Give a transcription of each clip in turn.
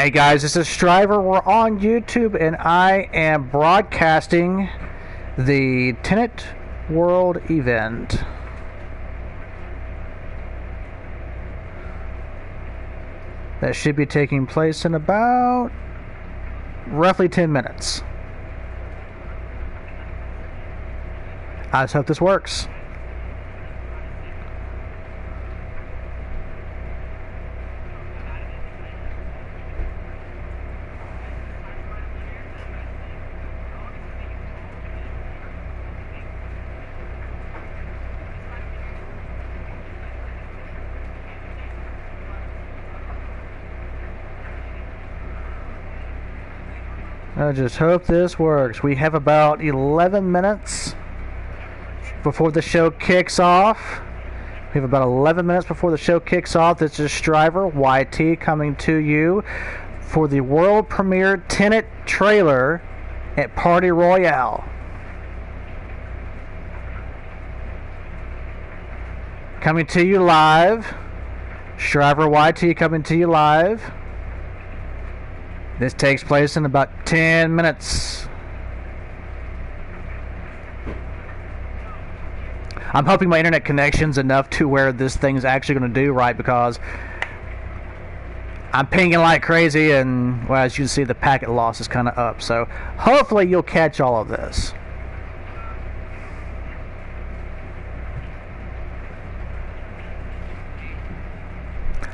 Hey guys, this is Striver. We're on YouTube and I am broadcasting the Tenet World event. That should be taking place in about roughly 10 minutes. I just hope this works. I just hope this works. We have about 11 minutes before the show kicks off. We have about 11 minutes before the show kicks off. This is Striver YT coming to you for the world premiere Tenet trailer at Party Royale. Coming to you live. Striver YT coming to you live. This takes place in about 10 minutes. I'm hoping my internet connection's enough to where this thing's actually going to do right, because I'm pinging like crazy, and well, as you can see, the packet loss is kind of up. So hopefully you'll catch all of this.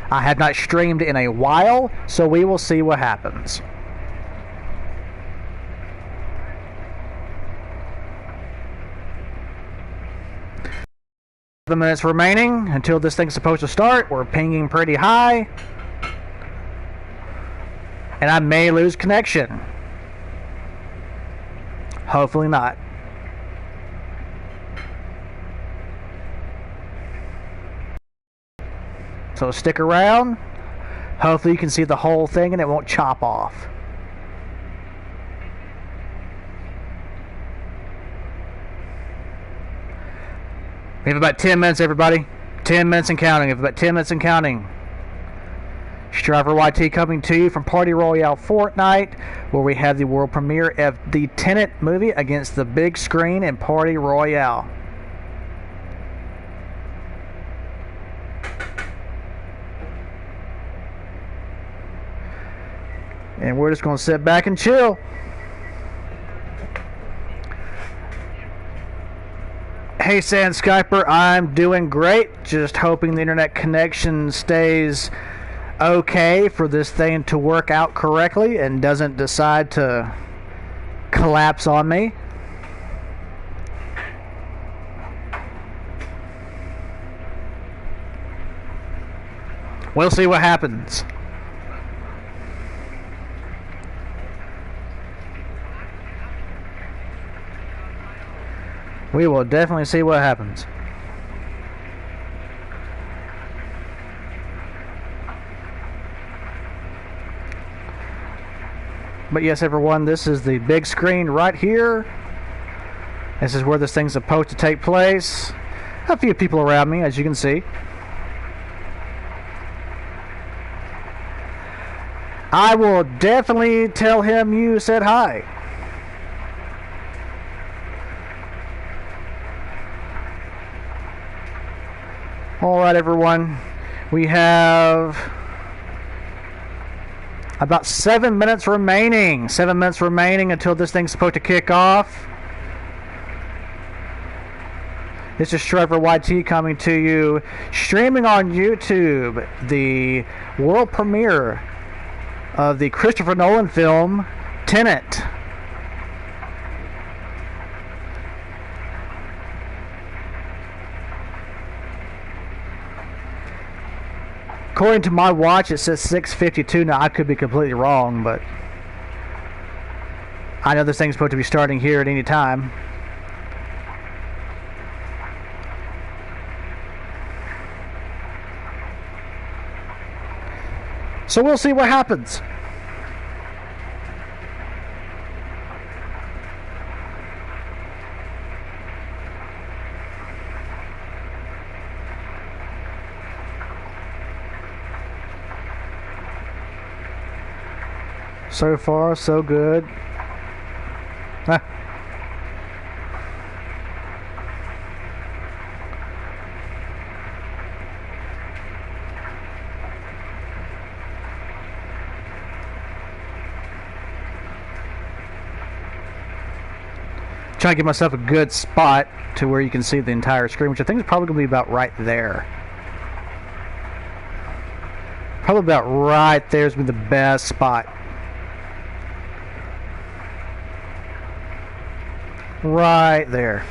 I have not streamed in a while, so we will see what happens. The minutes remaining until this thing's supposed to start. We're pinging pretty high, and I may lose connection. Hopefully not. So stick around. Hopefully you can see the whole thing and it won't chop off. We have about 10 minutes, everybody. 10 minutes and counting. We have about 10 minutes and counting. Striver YT coming to you from Party Royale Fortnite, where we have the world premiere of the Tenet movie against the big screen in Party Royale. And we're just going to sit back and chill. Hey Sand Skyper, I'm doing great. Just hoping the internet connection stays okay for this thing to work out correctly and doesn't decide to collapse on me. We'll see what happens. We will definitely see what happens. But yes, everyone, this is the big screen right here. This is where this thing's supposed to take place. A few people around me, as you can see. I will definitely tell him you said hi. Alright, everyone, we have about 7 minutes remaining. 7 minutes remaining until this thing's supposed to kick off. This is Striver YT coming to you, streaming on YouTube, the world premiere of the Christopher Nolan film, Tenet. According to my watch, it says 6:52. Now, I could be completely wrong, but I know this thing's supposed to be starting here at any time. So we'll see what happens. So far, so good. Ah. Trying to get myself a good spot to where you can see the entire screen, which I think is probably going to be about right there. Probably about right there is going to be the best spot. Right there.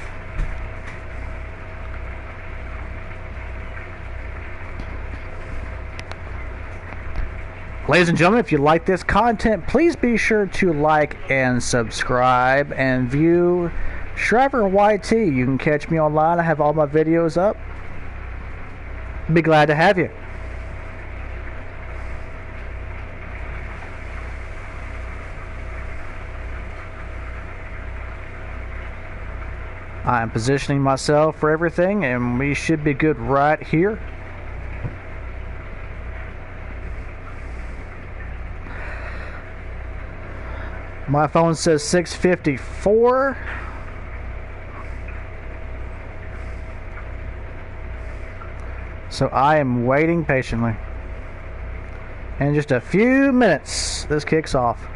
Ladies and gentlemen, if you like this content, please be sure to like and subscribe and view Shriver YT. You can catch me online. I have all my videos up. Be glad to have you. I am positioning myself for everything, and we should be good right here. My phone says 6:54. So I am waiting patiently. In just a few minutes, this kicks off.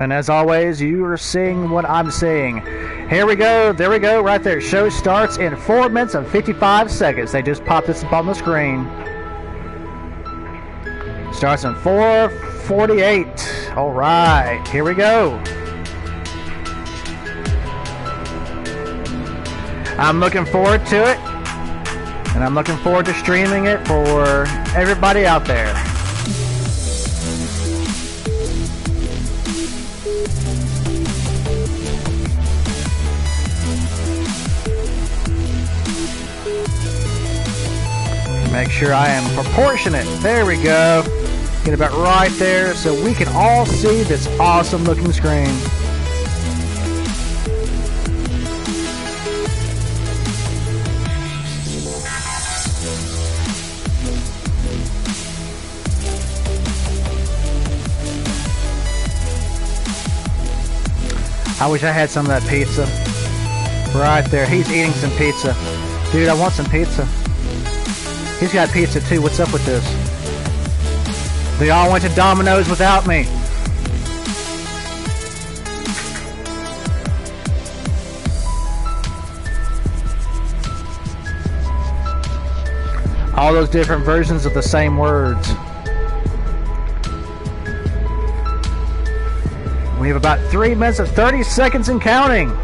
And as always, you are seeing what I'm seeing. Here we go. There we go. Right there. Show starts in 4 minutes and 55 seconds. They just popped this up on the screen. Starts in 4:48. All right. Here we go. I'm looking forward to it. And I'm looking forward to streaming it for everybody out there. Make sure I am proportionate. There we go. Get about right there so we can all see this awesome looking screen. I wish I had some of that pizza. Right there. He's eating some pizza. Dude, I want some pizza. He's got pizza too. What's up with this? They all went to Domino's without me. All those different versions of the same words. We have about 3 minutes and 30 seconds and counting.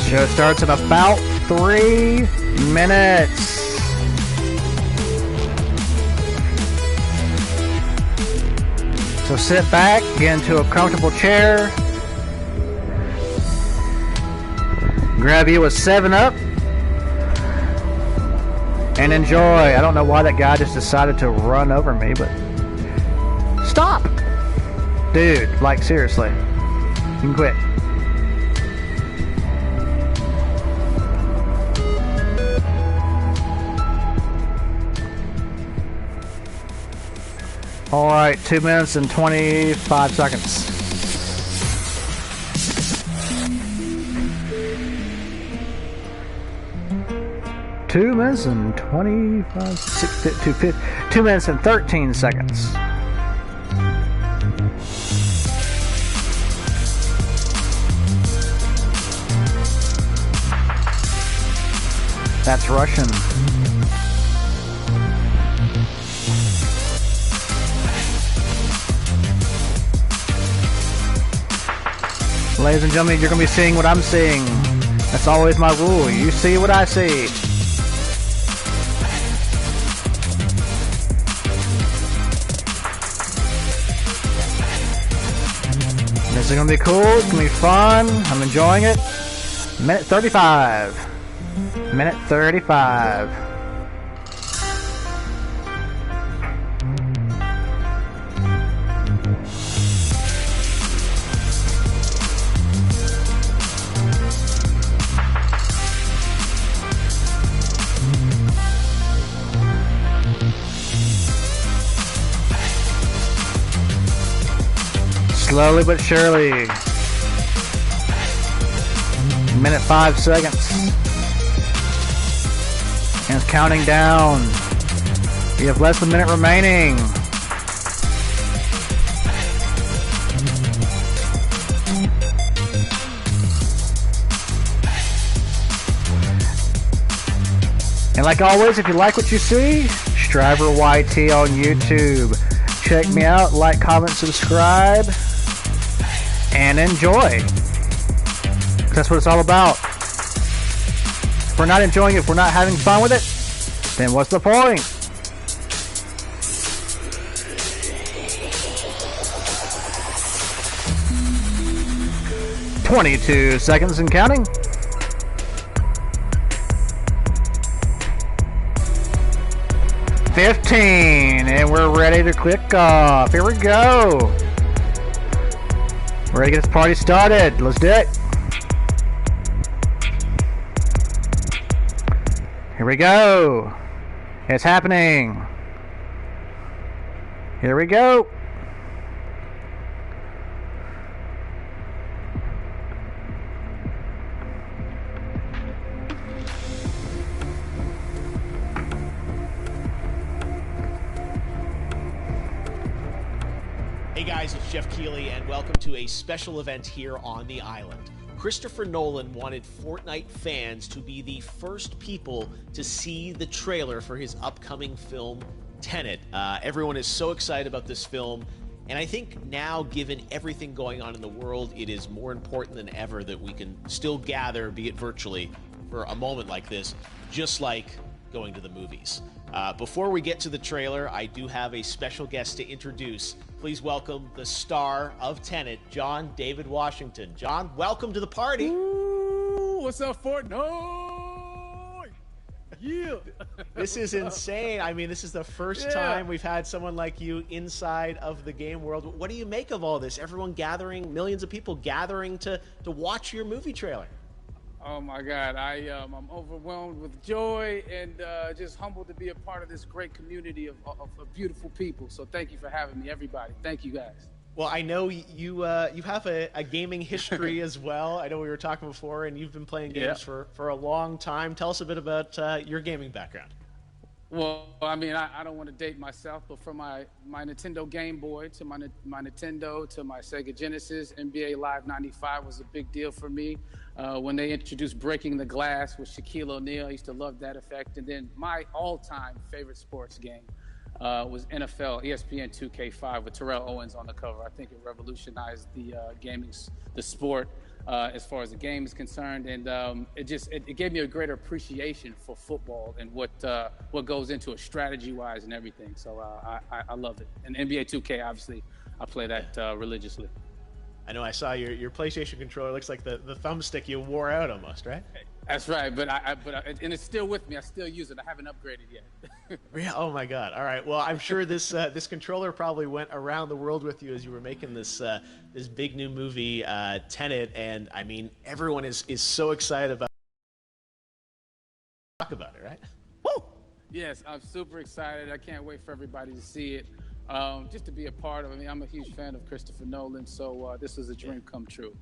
Show starts in about 3 minutes. So sit back, get into a comfortable chair, grab you a 7-Up, and enjoy. I don't know why that guy just decided to run over me, but stop! Dude, like seriously, you can quit. All right, 2 minutes and 25 seconds. Two minutes and 2 minutes and 13 seconds. That's Russian. Ladies and gentlemen, you're going to be seeing what I'm seeing. That's always my rule. You see what I see. This is gonna be cool. It's gonna be fun. I'm enjoying it. Minute 35. Minute 35. Slowly but surely. Minute 5 seconds. And it's counting down. We have less than a minute remaining. And like always, if you like what you see, Striver YT on YouTube. Check me out, like, comment, subscribe, and enjoy. That's what it's all about. If we're not enjoying it, if we're not having fun with it, then what's the point? "22 seconds and counting." "15, and we're ready to click off. Here we go. We're ready to get this party started. Let's do it. Here we go. It's happening. Here we go. Hey guys, it's Jeff Keighley, and welcome to a special event here on the island. Christopher Nolan wanted Fortnite fans to be the first people to see the trailer for his upcoming film, Tenet. Everyone is so excited about this film, and I think now, given everything going on in the world, it is more important than ever that we can still gather, be it virtually, for a moment like this, just like going to the movies. Before we get to the trailer, I do have a special guest to introduce. Please welcome the star of Tenet, John David Washington. John, welcome to the party. Ooh, what's up, Fortnite? Yeah. This is insane. I mean, this is the first time we've had someone like you inside of the game world. What do you make of all this? Everyone gathering, millions of people gathering to watch your movie trailer. Oh my God, I'm overwhelmed with joy and just humbled to be a part of this great community of beautiful people. So thank you for having me, everybody. Thank you, guys. Well, I know you have a gaming history as well. I know we were talking before, and you've been playing games for a long time. Tell us a bit about your gaming background. Well, I mean, I don't want to date myself, but from my Nintendo Game Boy to my Nintendo to my Sega Genesis, NBA Live 95 was a big deal for me. When they introduced Breaking the Glass with Shaquille O'Neal, I used to love that effect. And then my all-time favorite sports game was NFL ESPN 2K5 with Terrell Owens on the cover. I think it revolutionized the the sport as far as the game is concerned, and it gave me a greater appreciation for football and what goes into it strategy-wise and everything. So I love it. And NBA 2K, obviously, I play that religiously. I know I saw your PlayStation controller. Looks like the thumbstick you wore out almost, right? That's right, but and it's still with me. I still use it. I haven't upgraded yet. Yeah. Oh my God. All right. Well, I'm sure this controller probably went around the world with you as you were making this big new movie, Tenet, and I mean everyone is so excited about talk about it, right? Woo! Yes, I'm super excited. I can't wait for everybody to see it. Just to be a part of it. I mean, I'm a huge fan of Christopher Nolan, so this is a dream come true.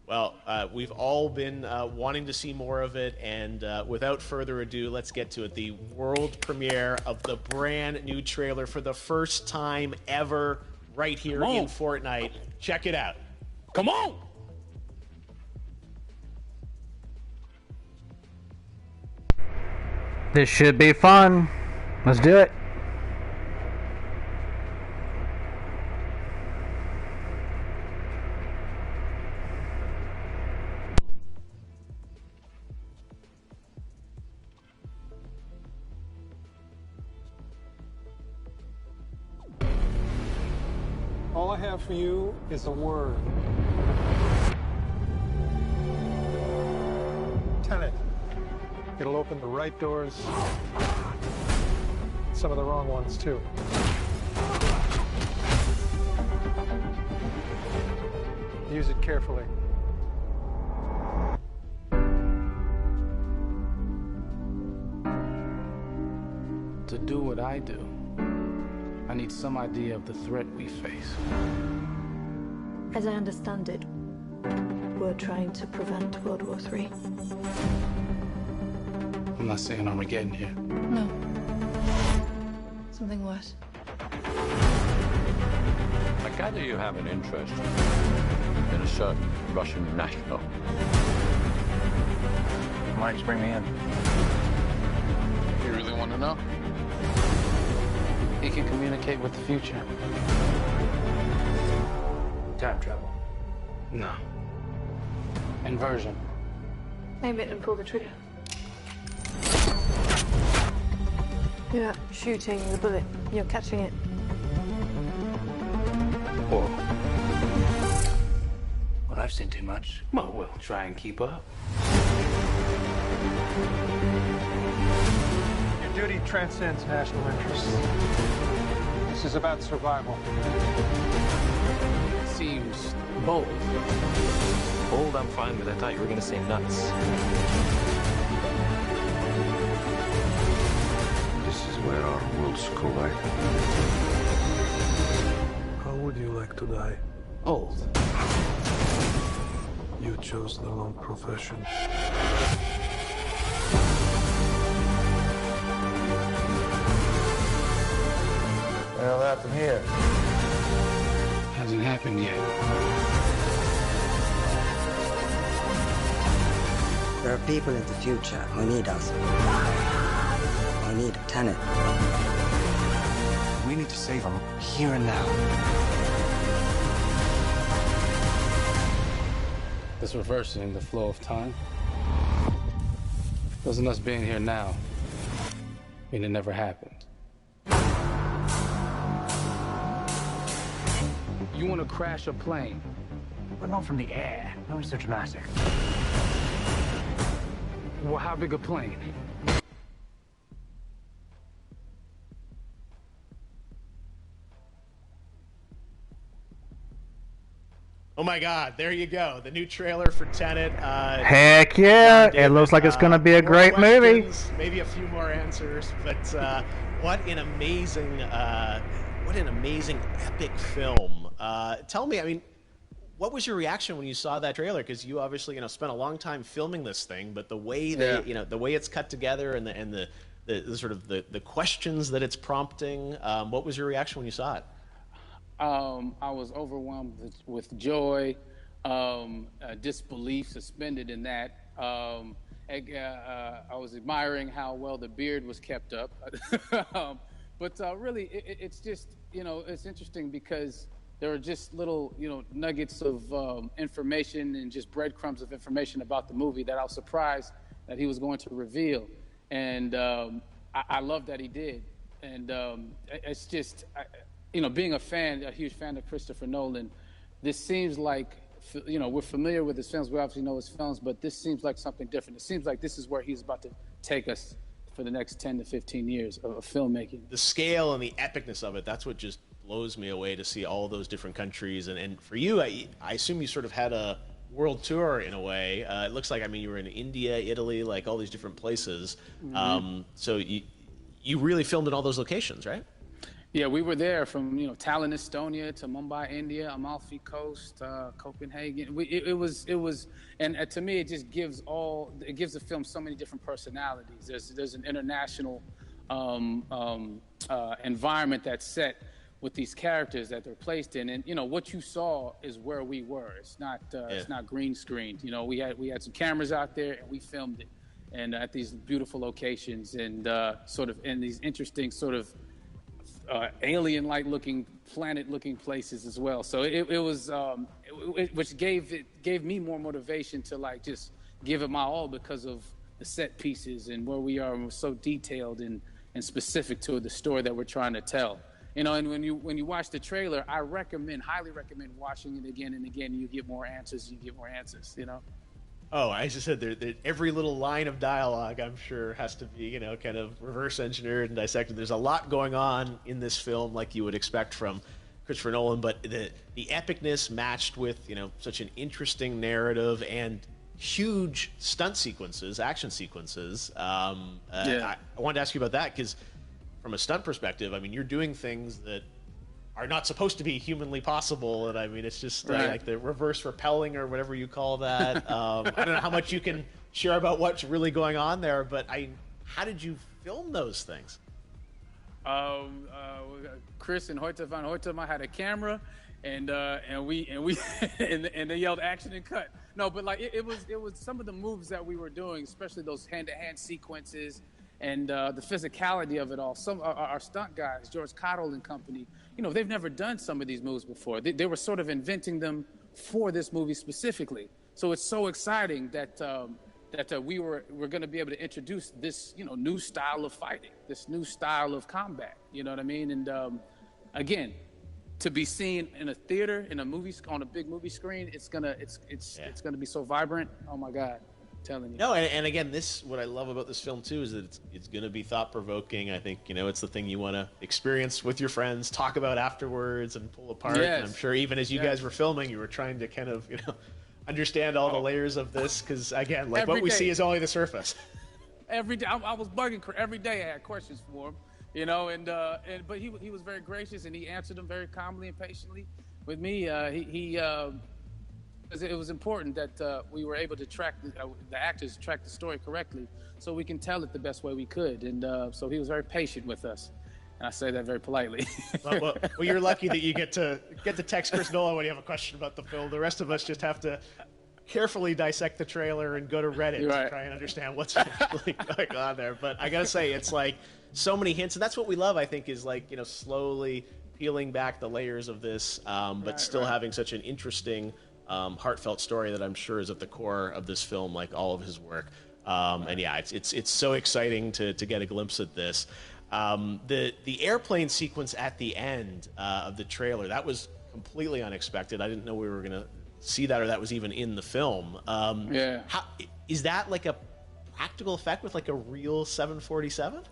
Well, we've all been wanting to see more of it, and without further ado, let's get to it. The world premiere of the brand new trailer for the first time ever right here in Fortnite. Check it out. Come on! This should be fun. Let's do it. All I have for you is a word. It'll open the right doors, some of the wrong ones too. Use it carefully. To do what I do, I need some idea of the threat we face. As I understand it, we're trying to prevent World War III. I'm not saying Armageddon here. No. Something worse. I gather you have an interest in a certain Russian national. Why did you bring me in? You really want to know? He can communicate with the future. Time travel. No. Inversion. Aim it and pull the trigger. You're not shooting the bullet, you're catching it. Whoa. Well, I've seen too much. Well, we'll try and keep up. Your duty transcends national interests. This is about survival. Seems bold. Bold, I'm fine with. I thought you were going to say nuts. This is where our worlds collide. How would you like to die? Old. You chose the wrong profession. Well, that's from here. Hasn't happened yet. There are people in the future who need us. Who need Tenet. We need to save them here and now. This reversing the flow of time. Doesn't us being here now mean it never happened? You want to crash a plane? But not from the air. That was so dramatic. Well, how big a plane? Oh my God! There you go. The new trailer for Tenet. Heck yeah! It looks like it's going to be a more great movie. questions, maybe a few more answers, but what an amazing epic film. Tell me, I mean, what was your reaction when you saw that trailer? Because you obviously, spent a long time filming this thing, but the way the way it's cut together and the sort of the questions that it's prompting, what was your reaction when you saw it? I was overwhelmed with joy, disbelief suspended in that. I was admiring how well the beard was kept up. But really, it's just, it's interesting because there are just little, nuggets of information and just breadcrumbs of information about the movie that I was surprised that he was going to reveal. And I love that he did. And it's just... being a huge fan of Christopher Nolan, this seems like, we're familiar with his films, we obviously know his films, but this seems like something different. It seems like this is where he's about to take us for the next 10 to 15 years of filmmaking. The scale and the epicness of it, that's what just blows me away to see all those different countries. And for you, I assume you sort of had a world tour in a way. It looks like, you were in India, Italy, like all these different places. Mm-hmm. So you really filmed in all those locations, right? Yeah, we were there from Tallinn, Estonia, to Mumbai, India, Amalfi Coast, Copenhagen. It was, and to me, it just gives the film so many different personalities. There's an international environment that's set with these characters that they're placed in, and what you saw is where we were. It's not green screened. We had some cameras out there and we filmed it, and at these beautiful locations and sort of in these interesting sort of alien-like looking, planet-looking places as well. So it was, which gave me more motivation to just give it my all because of the set pieces and where we are, and we're so detailed and specific to the story that we're trying to tell. And when you watch the trailer, I highly recommend watching it again and again. And you get more answers. Oh, I just said every little line of dialogue, I'm sure, has to be, kind of reverse engineered and dissected. There's a lot going on in this film, like you would expect from Christopher Nolan, but the epicness matched with, such an interesting narrative and huge stunt sequences, action sequences. I wanted to ask you about that because, from a stunt perspective, I mean, you're doing things that are not supposed to be humanly possible, and I mean, it's just like the reverse rappelling or whatever you call that. I don't know how much you can share about what's really going on there, but how did you film those things? Chris and Hoyte van Hoytema had a camera, and they yelled action and cut. No, but like it was some of the moves that we were doing, especially those hand-to-hand sequences. And the physicality of it all. Some our stunt guys, George Cottle and company, they've never done some of these moves before. They were sort of inventing them for this movie specifically. So it's so exciting that we're going to be able to introduce this new style of fighting, this new style of combat. You know what I mean? And again, to be seen in a theater, in a movie, on a big movie screen, it's gonna be so vibrant. Oh my God. Telling you. No, and again, what I love about this film too is that it's going to be thought-provoking. I think it's the thing you want to experience with your friends, talk about afterwards, and pull apart. Yes. And I'm sure even as you guys were filming, you were trying to kind of understand all the layers of this because again, like what we see is only the surface. Every day, I was bugging every day. I had questions for him, but he was very gracious and he answered them very calmly and patiently with me. It was important that we were able to track the actors track the story correctly, so we can tell it the best way we could. And so he was very patient with us, and I say that very politely. well, you're lucky that you get to text Chris Nolan when you have a question about the film. The rest of us just have to carefully dissect the trailer and go to Reddit to try and understand what's actually going on there. But I gotta say, it's like so many hints, and that's what we love. I think is like slowly peeling back the layers of this, but still having such an interesting. Heartfelt story that I'm sure is at the core of this film, like all of his work. And yeah, it's so exciting to get a glimpse at this. The airplane sequence at the end of the trailer, that was completely unexpected. I didn't know we were gonna see that, or that was even in the film. Is that like a practical effect with like a real 747?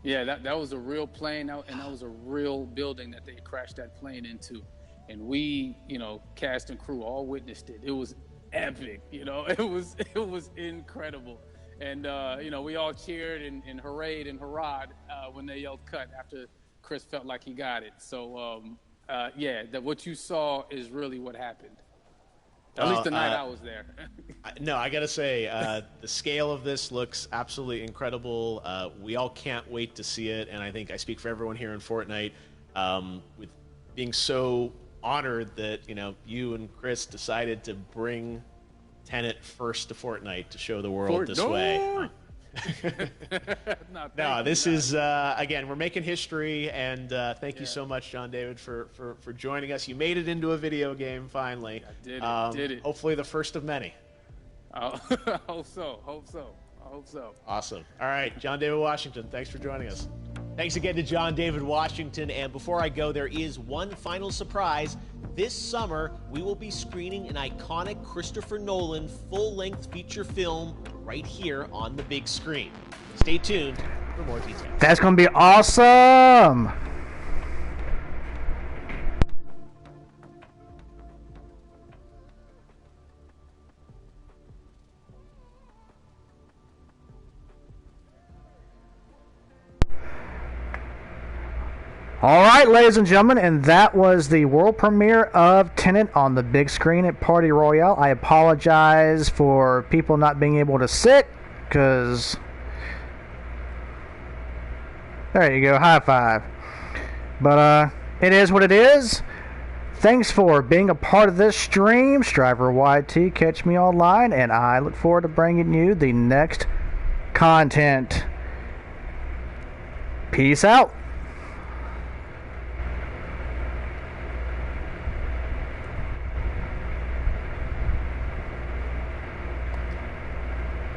Yeah, that was a real plane, and that was a real building that they crashed that plane into. And we, cast and crew all witnessed it. It was epic, it was incredible. And, we all cheered and hurrayed and hurrahed when they yelled cut after Chris felt like he got it. So, that what you saw is really what happened. At least the night I was there. No, I got to say, the scale of this looks absolutely incredible. We all can't wait to see it. And I think I speak for everyone here in Fortnite with being so honored that you and Chris decided to bring Tenet first to Fortnite to show the world this way. No, this is again, we're making history, and thank you so much, John David, for joining us. You made it into a video game finally. I did it. Hopefully the first of many. I hope so. Awesome. All right, John David Washington, thanks for joining us. Thanks again to John David Washington. And before I go, there is one final surprise. This summer, we will be screening an iconic Christopher Nolan full-length feature film right here on the big screen. Stay tuned for more details. That's going to be awesome! All right, ladies and gentlemen, and that was the world premiere of Tenet on the big screen at Party Royale. I apologize for people not being able to sit, because... There you go, high five. But, it is what it is. Thanks for being a part of this stream. Striver YT, catch me online, and I look forward to bringing you the next content. Peace out.